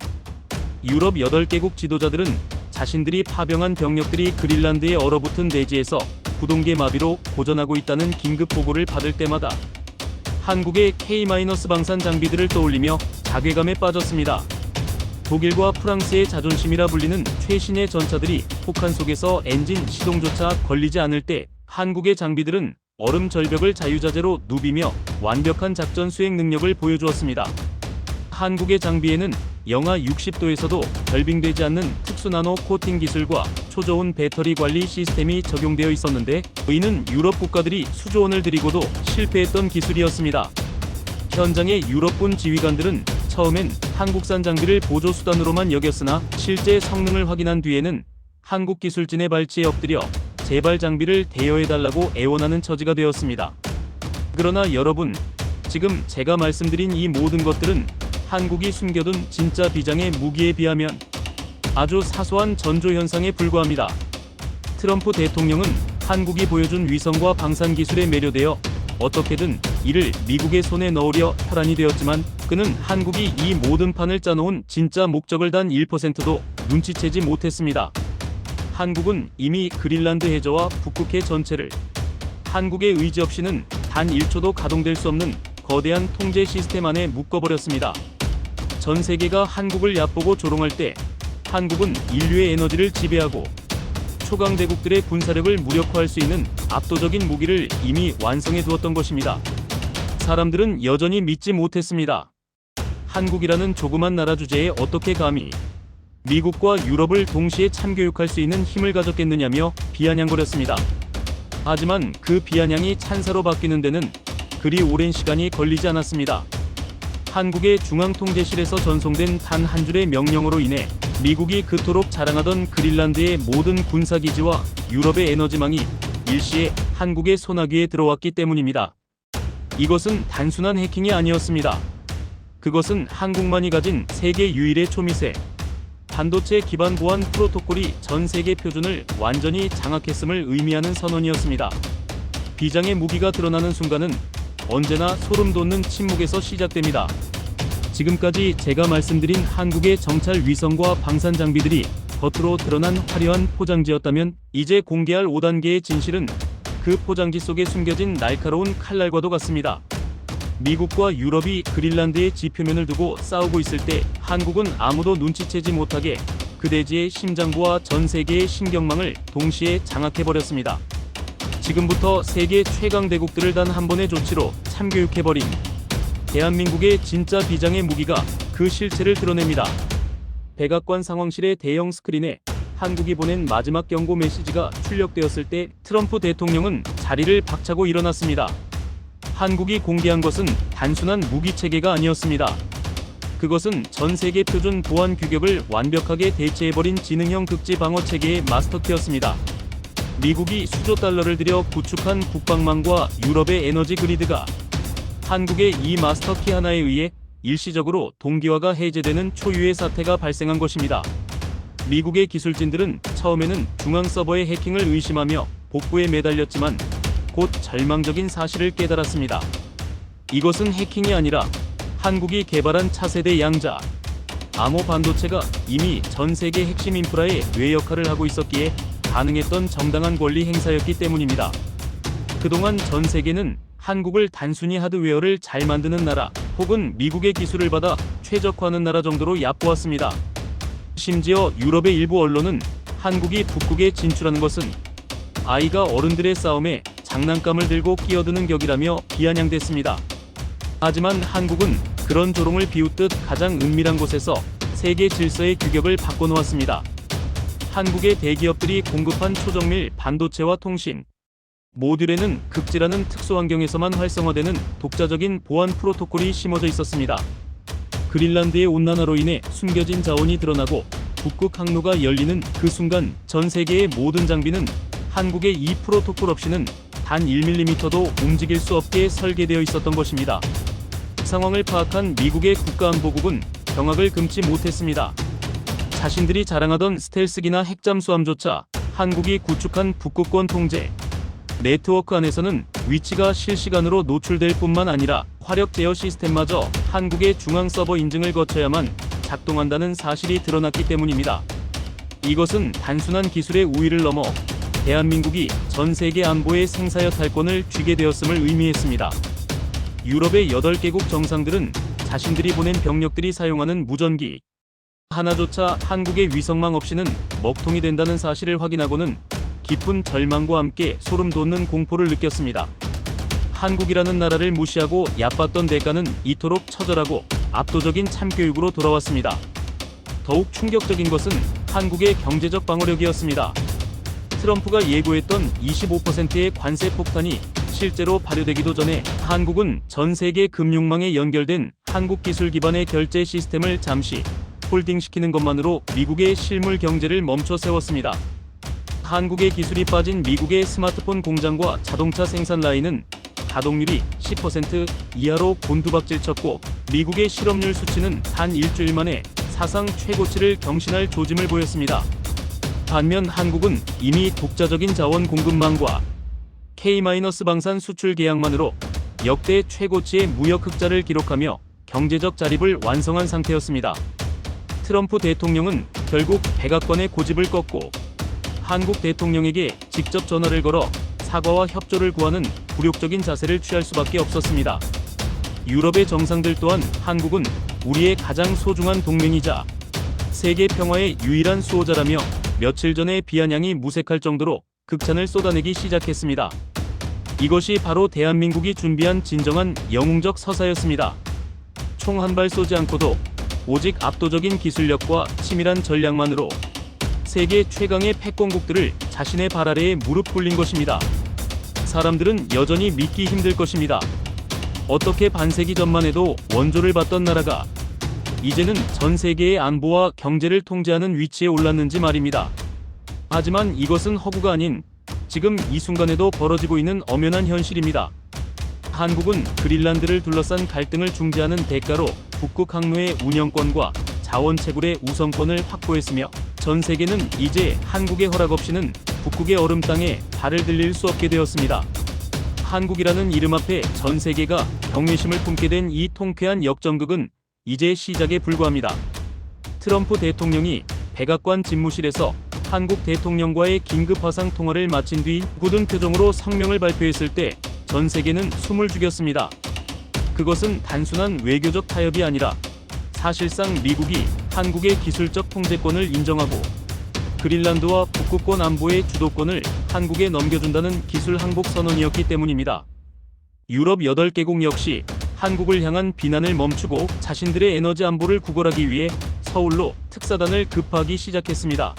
유럽 8개국 지도자들은 자신들이 파병한 병력들이 그린란드에 얼어붙은 대지에서 구동계 마비로 고전하고 있다는 긴급 보고를 받을 때마다 한국의 K-방산 장비들을 떠올리며 자괴감에 빠졌습니다. 독일과 프랑스의 자존심이라 불리는 최신의 전차들이 폭탄 속에서 엔진 시동조차 걸리지 않을 때 한국의 장비들은 얼음 절벽을 자유자재로 누비며 완벽한 작전 수행 능력을 보여주었습니다. 한국의 장비에는 영하 60도에서도 결빙되지 않는 특수 나노 코팅 기술과 초저온 배터리 관리 시스템이 적용되어 있었는데 이는 유럽 국가들이 수조 원을 들이고도 실패했던 기술이었습니다. 현장의 유럽군 지휘관들은 처음엔 한국산 장비를 보조수단으로만 여겼으나 실제 성능을 확인한 뒤에는 한국 기술진의 발치에 엎드려 제발 장비를 대여해달라고 애원하는 처지가 되었습니다. 그러나 여러분, 지금 제가 말씀드린 이 모든 것들은 한국이 숨겨둔 진짜 비장의 무기에 비하면 아주 사소한 전조현상에 불과합니다. 트럼프 대통령은 한국이 보여준 위성과 방산 기술에 매료되어 어떻게든 이를 미국의 손에 넣으려 혈안이 되었지만 그는 한국이 이 모든 판을 짜놓은 진짜 목적을 단 1%도 눈치채지 못했습니다. 한국은 이미 그린란드 해저와 북극해 전체를 한국의 의지 없이는 단 1초도 가동될 수 없는 거대한 통제 시스템 안에 묶어버렸습니다. 전 세계가 한국을 얕보고 조롱할 때 한국은 인류의 에너지를 지배하고 초강대국들의 군사력을 무력화할 수 있는 압도적인 무기를 이미 완성해 두었던 것입니다. 사람들은 여전히 믿지 못했습니다. 한국이라는 조그만 나라 주제에 어떻게 감히 미국과 유럽을 동시에 참교육할 수 있는 힘을 가졌겠느냐며 비아냥거렸습니다. 하지만 그 비아냥이 찬사로 바뀌는 데는 그리 오랜 시간이 걸리지 않았습니다. 한국의 중앙통제실에서 전송된 단 한 줄의 명령으로 인해 미국이 그토록 자랑하던 그린란드의 모든 군사기지와 유럽의 에너지망이 일시에 한국의 소나기에 들어왔기 때문입니다. 이것은 단순한 해킹이 아니었습니다. 그것은 한국만이 가진 세계 유일의 초미세 반도체 기반 보안 프로토콜이 전 세계 표준을 완전히 장악했음을 의미하는 선언이었습니다. 비장의 무기가 드러나는 순간은 언제나 소름 돋는 침묵에서 시작됩니다. 지금까지 제가 말씀드린 한국의 정찰 위성과 방산 장비들이 겉으로 드러난 화려한 포장지였다면 이제 공개할 5단계의 진실은 그 포장지 속에 숨겨진 날카로운 칼날과도 같습니다. 미국과 유럽이 그린란드의 지표면을 두고 싸우고 있을 때 한국은 아무도 눈치채지 못하게 그 대지의 심장부와 전 세계의 신경망을 동시에 장악해버렸습니다. 지금부터 세계 최강 대국들을 단 한 번의 조치로 참교육해버린 대한민국의 진짜 비장의 무기가 그 실체를 드러냅니다. 백악관 상황실의 대형 스크린에 한국이 보낸 마지막 경고 메시지가 출력되었을 때 트럼프 대통령은 자리를 박차고 일어났습니다. 한국이 공개한 것은 단순한 무기 체계가 아니었습니다. 그것은 전 세계 표준 보안 규격을 완벽하게 대체해버린 지능형 극지 방어 체계의 마스터키였습니다. 미국이 수조 달러를 들여 구축한 국방망과 유럽의 에너지 그리드가 한국의 이 마스터키 하나에 의해 일시적으로 동기화가 해제되는 초유의 사태가 발생한 것입니다. 미국의 기술진들은 처음에는 중앙 서버의 해킹을 의심하며 복부에 매달렸지만 곧 절망적인 사실을 깨달았습니다. 이것은 해킹이 아니라 한국이 개발한 차세대 양자 암호 반도체가 이미 전 세계 핵심 인프라의 뇌 역할을 하고 있었기에 가능했던 정당한 권리 행사였기 때문입니다. 그동안 전 세계는 한국을 단순히 하드웨어를 잘 만드는 나라 혹은 미국의 기술을 받아 최적화하는 나라 정도로 얕보았습니다. 심지어 유럽의 일부 언론은 한국이 북극에 진출하는 것은 아이가 어른들의 싸움에 장난감을 들고 끼어드는 격이라며 비아냥댔습니다. 하지만 한국은 그런 조롱을 비웃듯 가장 은밀한 곳에서 세계 질서의 규격을 바꿔놓았습니다. 한국의 대기업들이 공급한 초정밀 반도체와 통신 모듈에는 극지라는 특수 환경에서만 활성화되는 독자적인 보안 프로토콜이 심어져 있었습니다. 그린란드의 온난화로 인해 숨겨진 자원이 드러나고 북극 항로가 열리는 그 순간 전 세계의 모든 장비는 한국의 이 프로토콜 없이는 단 1mm도 움직일 수 없게 설계되어 있었던 것입니다. 상황을 파악한 미국의 국가안보국은 경악을 금치 못했습니다. 자신들이 자랑하던 스텔스기나 핵잠수함조차 한국이 구축한 북극권 통제 네트워크 안에서는 위치가 실시간으로 노출될 뿐만 아니라 화력 제어 시스템마저 한국의 중앙 서버 인증을 거쳐야만 작동한다는 사실이 드러났기 때문입니다. 이것은 단순한 기술의 우위를 넘어 대한민국이 전 세계 안보의 생사여 탈권을 쥐게 되었음을 의미했습니다. 유럽의 8개국 정상들은 자신들이 보낸 병력들이 사용하는 무전기 하나조차 한국의 위성망 없이는 먹통이 된다는 사실을 확인하고는 깊은 절망과 함께 소름 돋는 공포를 느꼈습니다. 한국이라는 나라를 무시하고 얕봤던 대가는 이토록 처절하고 압도적인 참교육으로 돌아왔습니다. 더욱 충격적인 것은 한국의 경제적 방어력이었습니다. 트럼프가 예고했던 25%의 관세 폭탄이 실제로 발효되기도 전에 한국은 전 세계 금융망에 연결된 한국 기술 기반의 결제 시스템을 잠시 홀딩시키는 것만으로 미국의 실물 경제를 멈춰 세웠습니다. 한국의 기술이 빠진 미국의 스마트폰 공장과 자동차 생산 라인은 가동률이 10% 이하로 곤두박질쳤고 미국의 실업률 수치는 단 일주일 만에 사상 최고치를 경신할 조짐을 보였습니다. 반면 한국은 이미 독자적인 자원 공급망과 K-방산 수출 계약만으로 역대 최고치의 무역 흑자를 기록하며 경제적 자립을 완성한 상태였습니다. 트럼프 대통령은 결국 백악관의 고집을 꺾고 한국 대통령에게 직접 전화를 걸어 사과와 협조를 구하는 굴욕적인 자세를 취할 수밖에 없었습니다. 유럽의 정상들 또한 한국은 우리의 가장 소중한 동맹이자 세계 평화의 유일한 수호자라며 며칠 전에 비아냥이 무색할 정도로 극찬을 쏟아내기 시작했습니다. 이것이 바로 대한민국이 준비한 진정한 영웅적 서사였습니다. 총 한 발 쏘지 않고도 오직 압도적인 기술력과 치밀한 전략만으로 세계 최강의 패권국들을 자신의 발 아래에 무릎 꿇린 것입니다. 사람들은 여전히 믿기 힘들 것입니다. 어떻게 반세기 전만 해도 원조를 받던 나라가 이제는 전 세계의 안보와 경제를 통제하는 위치에 올랐는지 말입니다. 하지만 이것은 허구가 아닌 지금 이 순간에도 벌어지고 있는 엄연한 현실입니다. 한국은 그린란드를 둘러싼 갈등을 중재하는 대가로 북극 항로의 운영권과 자원 채굴의 우선권을 확보했으며 전 세계는 이제 한국의 허락 없이는 북극의 얼음 땅에 발을 들릴 수 없게 되었습니다. 한국이라는 이름 앞에 전 세계가 경외심을 품게 된 이 통쾌한 역전극은 이제 시작에 불과합니다. 트럼프 대통령이 백악관 집무실에서 한국 대통령과의 긴급 화상 통화를 마친 뒤 굳은 표정으로 성명을 발표했을 때 전 세계는 숨을 죽였습니다. 그것은 단순한 외교적 타협이 아니라 사실상 미국이 한국의 기술적 통제권을 인정하고 그린란드와 북극권 안보의 주도권을 한국에 넘겨준다는 기술 항복 선언이었기 때문입니다. 유럽 8개국 역시 한국을 향한 비난을 멈추고 자신들의 에너지 안보를 구걸하기 위해 서울로 특사단을 급파하기 시작했습니다.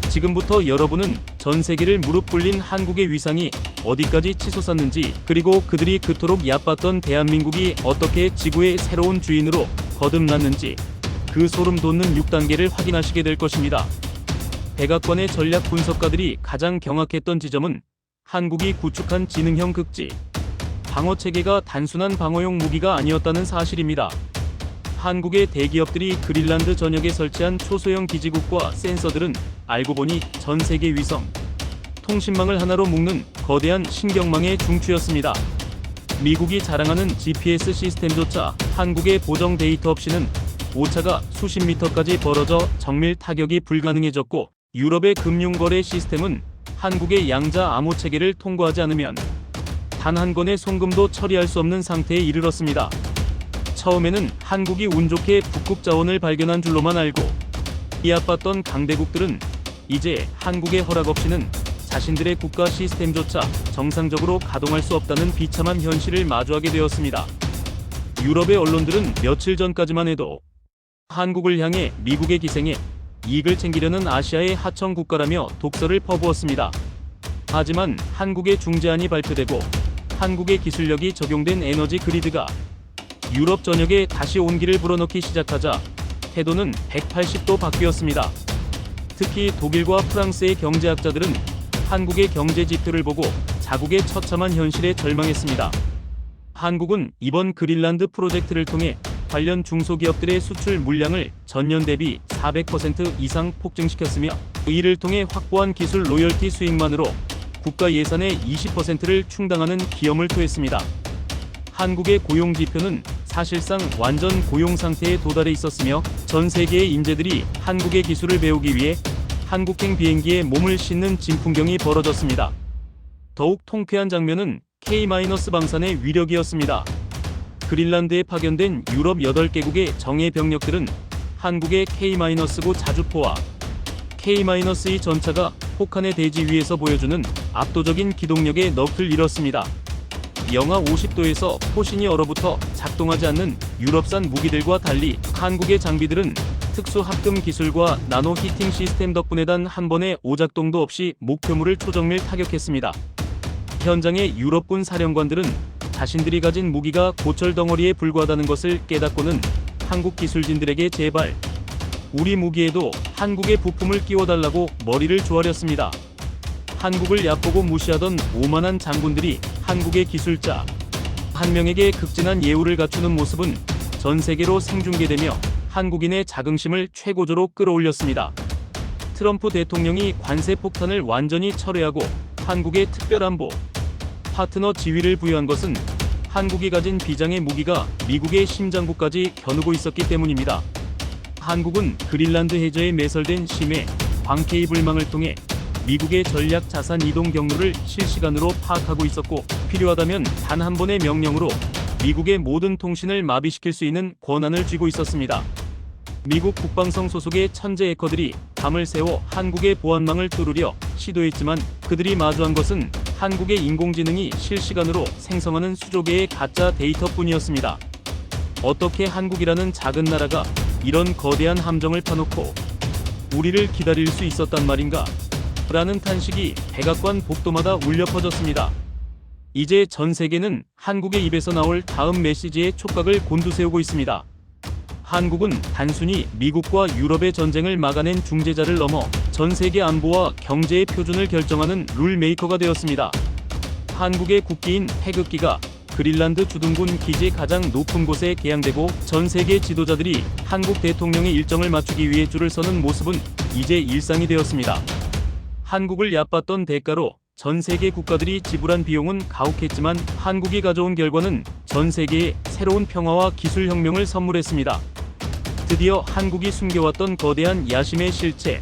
지금부터 여러분은 전 세계를 무릎 꿇린 한국의 위상이 어디까지 치솟았는지, 그리고 그들이 그토록 얕봤던 대한민국이 어떻게 지구의 새로운 주인으로 거듭났는지 그 소름 돋는 6단계를 확인하시게 될 것입니다. 백악관의 전략 분석가들이 가장 경악했던 지점은 한국이 구축한 지능형 극지 방어 체계가 단순한 방어용 무기가 아니었다는 사실입니다. 한국의 대기업들이 그린란드 전역에 설치한 초소형 기지국과 센서들은 알고 보니 전 세계 위성, 통신망을 하나로 묶는 거대한 신경망의 중추였습니다. 미국이 자랑하는 GPS 시스템조차 한국의 보정 데이터 없이는 오차가 수십 미터까지 벌어져 정밀 타격이 불가능해졌고, 유럽의 금융거래 시스템은 한국의 양자 암호 체계를 통과하지 않으면 단 한 건의 송금도 처리할 수 없는 상태에 이르렀습니다. 처음에는 한국이 운 좋게 북극 자원을 발견한 줄로만 알고 이아팠던 강대국들은 이제 한국의 허락 없이는 자신들의 국가 시스템조차 정상적으로 가동할 수 없다는 비참한 현실을 마주하게 되었습니다. 유럽의 언론들은 며칠 전까지만 해도 한국을 향해 미국의 기생에 이익을 챙기려는 아시아의 하청 국가라며 독설을 퍼부었습니다. 하지만 한국의 중재안이 발표되고 한국의 기술력이 적용된 에너지 그리드가 유럽 전역에 다시 온기를 불어넣기 시작하자 태도는 180도 바뀌었습니다. 특히 독일과 프랑스의 경제학자들은 한국의 경제 지표를 보고 자국의 처참한 현실에 절망했습니다. 한국은 이번 그린란드 프로젝트를 통해 관련 중소기업들의 수출 물량을 전년 대비 400% 이상 폭증시켰으며 이를 통해 확보한 기술 로열티 수익만으로 국가 예산의 20%를 충당하는 기염을 토했습니다. 한국의 고용 지표는 사실상 완전 고용 상태에 도달해 있었으며 전 세계의 인재들이 한국의 기술을 배우기 위해 한국행 비행기에 몸을 싣는 진풍경이 벌어졌습니다. 더욱 통쾌한 장면은 K-방산의 위력이었습니다. 그린란드에 파견된 유럽 8개국의 정예 병력들은 한국의 K-고 자주포와 K-2 전차가 혹한의 대지 위에서 보여주는 압도적인 기동력에 넋을 잃었습니다. 영하 50도에서 포신이 얼어붙어 작동하지 않는 유럽산 무기들과 달리 한국의 장비들은 특수 합금 기술과 나노 히팅 시스템 덕분에 단 한 번의 오작동도 없이 목표물을 초정밀 타격했습니다. 현장의 유럽군 사령관들은 자신들이 가진 무기가 고철 덩어리에 불과하다는 것을 깨닫고는 한국 기술진들에게 제발 우리 무기에도 한국의 부품을 끼워달라고 머리를 조아렸습니다. 한국을 얕보고 무시하던 오만한 장군들이 한국의 기술자 한 명에게 극진한 예우를 갖추는 모습은 전 세계로 생중계되며 한국인의 자긍심을 최고조로 끌어올렸습니다. 트럼프 대통령이 관세 폭탄을 완전히 철회하고 한국의 특별안보 파트너 지위를 부여한 것은 한국이 가진 비장의 무기가 미국의 심장부까지 겨누고 있었기 때문입니다. 한국은 그린란드 해저에 매설된 심해 광케이블망을 통해 미국의 전략 자산 이동 경로를 실시간으로 파악하고 있었고, 필요하다면 단 한 번의 명령으로 미국의 모든 통신을 마비시킬 수 있는 권한을 쥐고 있었습니다. 미국 국방성 소속의 천재 해커들이 밤을 새워 한국의 보안망을 뚫으려 시도했지만 그들이 마주한 것은 한국의 인공지능이 실시간으로 생성하는 수조 개의 가짜 데이터뿐이었습니다. 어떻게 한국이라는 작은 나라가 이런 거대한 함정을 파놓고 우리를 기다릴 수 있었단 말인가? 라는 탄식이 백악관 복도마다 울려 퍼졌습니다. 이제 전 세계는 한국의 입에서 나올 다음 메시지의 촉각을 곤두세우고 있습니다. 한국은 단순히 미국과 유럽의 전쟁을 막아낸 중재자를 넘어 전 세계 안보와 경제의 표준을 결정하는 룰메이커가 되었습니다. 한국의 국기인 태극기가 그린란드 주둔군 기지 가장 높은 곳에 개양되고 전 세계 지도자들이 한국 대통령의 일정을 맞추기 위해 줄을 서는 모습은 이제 일상이 되었습니다. 한국을 얕봤던 대가로 전 세계 국가들이 지불한 비용은 가혹했지만 한국이 가져온 결과는 전 세계에 새로운 평화와 기술 혁명을 선물했습니다. 드디어 한국이 숨겨왔던 거대한 야심의 실체,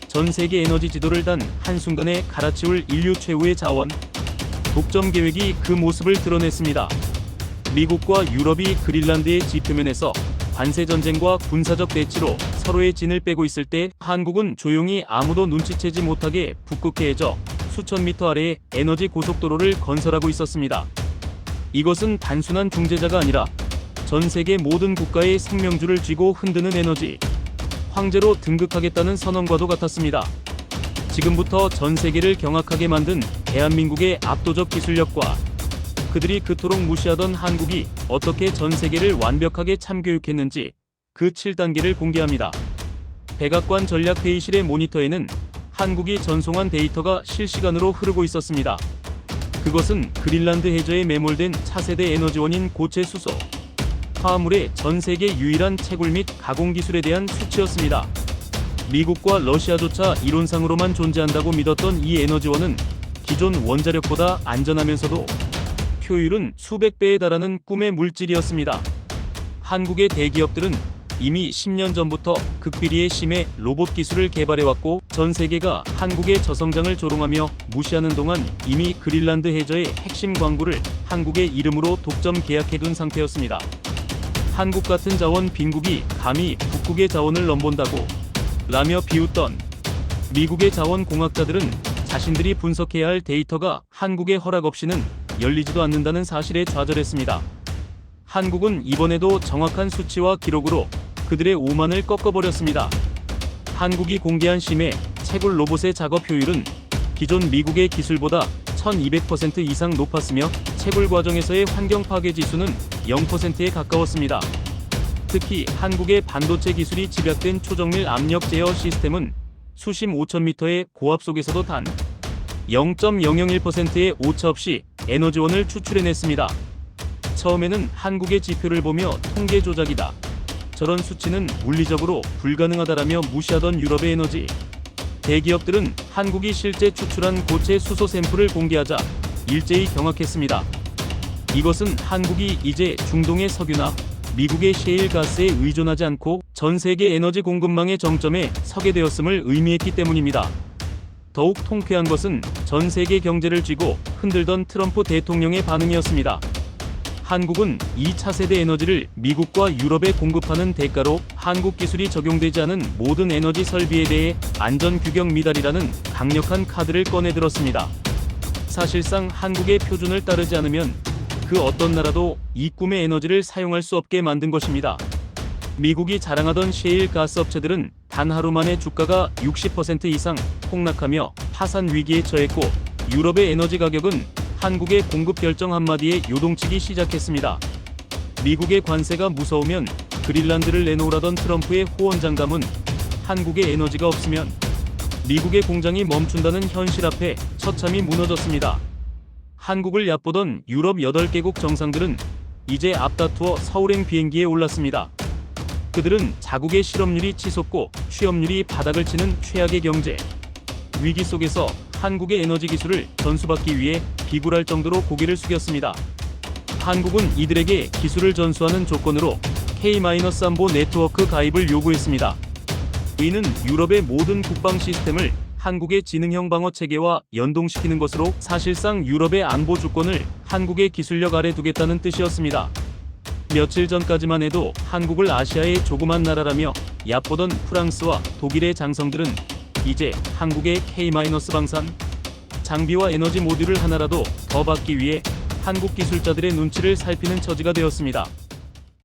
전 세계 에너지 지도를 단 한순간에 갈아치울 인류 최후의 자원, 독점 계획이 그 모습을 드러냈습니다. 미국과 유럽이 그린란드의 지표면에서 관세 전쟁과 군사적 대치로 서로의 진을 빼고 있을 때 한국은 조용히 아무도 눈치채지 못하게 북극해져 수천 미터 아래에 에너지 고속도로를 건설하고 있었습니다. 이것은 단순한 중재자가 아니라 전 세계 모든 국가의 생명줄을 쥐고 흔드는 에너지, 황제로 등극하겠다는 선언과도 같았습니다. 지금부터 전 세계를 경악하게 만든 대한민국의 압도적 기술력과 그들이 그토록 무시하던 한국이 어떻게 전 세계를 완벽하게 참교육했는지 그 7단계를 공개합니다. 백악관 전략회의실의 모니터에는 한국이 전송한 데이터가 실시간으로 흐르고 있었습니다. 그것은 그린란드 해저에 매몰된 차세대 에너지원인 고체 수소, 화합물의 전 세계 유일한 채굴 및 가공 기술에 대한 수치였습니다. 미국과 러시아조차 이론상으로만 존재한다고 믿었던 이 에너지원은 기존 원자력보다 안전하면서도 효율은 수백 배에 달하는 꿈의 물질이었습니다. 한국의 대기업들은 이미 10년 전부터 극비리의 심해 로봇 기술을 개발해왔고 전 세계가 한국의 저성장을 조롱하며 무시하는 동안 이미 그린란드 해저의 핵심 광구를 한국의 이름으로 독점 계약해둔 상태였습니다. 한국 같은 자원 빈국이 감히 북극의 자원을 넘본다고 라며 비웃던 미국의 자원공학자들은 자신들이 분석해야 할 데이터가 한국의 허락 없이는 열리지도 않는다는 사실에 좌절했습니다. 한국은 이번에도 정확한 수치와 기록으로 그들의 오만을 꺾어버렸습니다. 한국이 공개한 심해 채굴 로봇의 작업 효율은 기존 미국의 기술보다 1200% 이상 높았으며 채굴 과정에서의 환경 파괴 지수는 0%에 가까웠습니다. 특히 한국의 반도체 기술이 집약된 초정밀 압력 제어 시스템은 수심 5000m의 고압 속에서도 단 0.001%의 오차 없이 에너지원을 추출해냈습니다. 처음에는 한국의 지표를 보며 통계 조작이다, 저런 수치는 물리적으로 불가능하다라며 무시하던 유럽의 에너지 대기업들은 한국이 실제 추출한 고체 수소 샘플을 공개하자 일제히 경악했습니다. 이것은 한국이 이제 중동의 석유나 미국의 셰일 가스에 의존하지 않고 전 세계 에너지 공급망의 정점에 서게 되었음을 의미했기 때문입니다. 더욱 통쾌한 것은 전 세계 경제를 쥐고 흔들던 트럼프 대통령의 반응이었습니다. 한국은 이 차세대 에너지를 미국과 유럽에 공급하는 대가로 한국 기술이 적용되지 않은 모든 에너지 설비에 대해 안전 규격 미달이라는 강력한 카드를 꺼내들었습니다. 사실상 한국의 표준을 따르지 않으면 그 어떤 나라도 이 꿈의 에너지를 사용할 수 없게 만든 것입니다. 미국이 자랑하던 셰일 가스 업체들은 단 하루 만에 주가가 60% 이상 폭락하며 파산 위기에 처했고 유럽의 에너지 가격은 한국의 공급 결정 한마디에 요동치기 시작했습니다. 미국의 관세가 무서우면 그린란드를 내놓으라던 트럼프의 호언장담은 한국의 에너지가 없으면 미국의 공장이 멈춘다는 현실 앞에 처참히 무너졌습니다. 한국을 얕보던 유럽 8개국 정상들은 이제 앞다투어 서울행 비행기에 올랐습니다. 그들은 자국의 실업률이 치솟고 취업률이 바닥을 치는 최악의 경제 위기 속에서 한국의 에너지 기술을 전수받기 위해 비굴할 정도로 고개를 숙였습니다. 한국은 이들에게 기술을 전수하는 조건으로 K-안보 네트워크 가입을 요구했습니다. 이는 유럽의 모든 국방 시스템을 한국의 지능형 방어 체계와 연동시키는 것으로 사실상 유럽의 안보 주권을 한국의 기술력 아래 두겠다는 뜻이었습니다. 며칠 전까지만 해도 한국을 아시아의 조그만 나라라며 얕보던 프랑스와 독일의 장성들은 이제 한국의 K-방산 장비와 에너지 모듈을 하나라도 더 받기 위해 한국 기술자들의 눈치를 살피는 처지가 되었습니다.